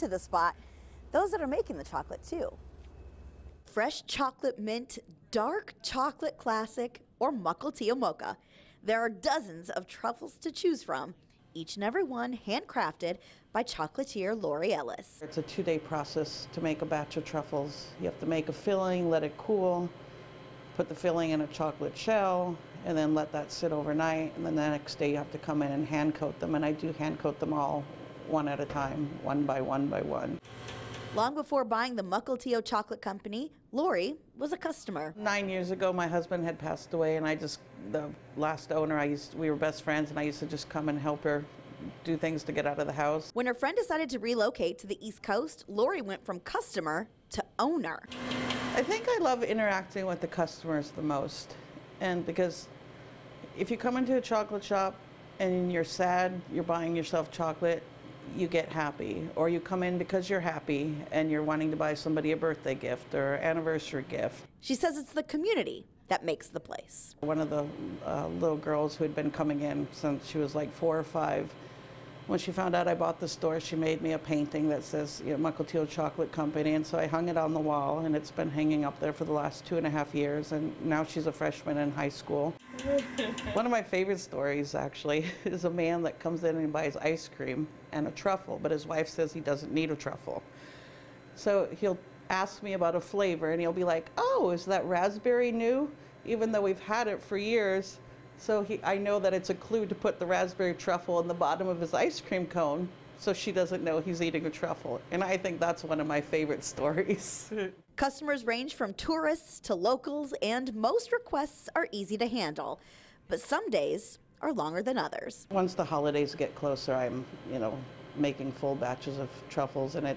to the spot, those that are making the chocolate too. Fresh chocolate mint, dark chocolate classic, or Mukilteo mocha. There are dozens of truffles to choose from, each and every one handcrafted by chocolatier Lori Ellis. It's a 2-day process to make a batch of truffles. You have to make a filling, let it cool, put the filling in a chocolate shell, and then let that sit overnight. And then the next day you have to come in and hand coat them. And I do hand coat them all one at a time, one by one by one. Long before buying the Mukilteo Chocolate Company, Lori was a customer. 9 years ago, my husband had passed away, and the last owner, we were best friends, and I used to just come and help her do things to get out of the house. When her friend decided to relocate to the East Coast, Lori went from customer to owner. I think I love interacting with the customers the most, and because if you come into a chocolate shop and you're sad, you're buying yourself chocolate, you get happy, or you come in because you're happy and you're wanting to buy somebody a birthday gift or anniversary gift. She says it's the community that makes the place. One of the little girls who had been coming in since she was like 4 or 5, when she found out I bought the store, she made me a painting that says, you know, Mukilteo Chocolate Company, and so I hung it on the wall, and it's been hanging up there for the last 2.5 years, and now she's a freshman in high school. One of my favorite stories, actually, is a man that comes in and buys ice cream and a truffle, but his wife says he doesn't need a truffle. So he'll ask me about a flavor, and he'll be like, oh, is that raspberry new? Even though we've had it for years. So I know that it's a clue to put the raspberry truffle in the bottom of his ice cream cone so she doesn't know he's eating a truffle. And I think that's one of my favorite stories. Customers range from tourists to locals, and most requests are easy to handle. But some days are longer than others. Once the holidays get closer, I'm, making full batches of truffles, and it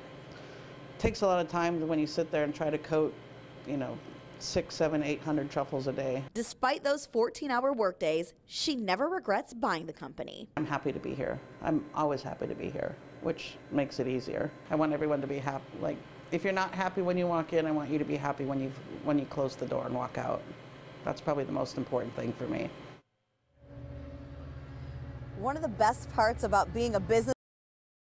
takes a lot of time when you sit there and try to coat, 600, 700, 800 truffles a day. Despite those 14-hour workdays, she never regrets buying the company. I'm happy to be here. I'm always happy to be here, which makes it easier. I want everyone to be happy. Like, if you're not happy when you walk in, I want you to be happy when you close the door and walk out. That's probably the most important thing for me. One of the best parts about being a business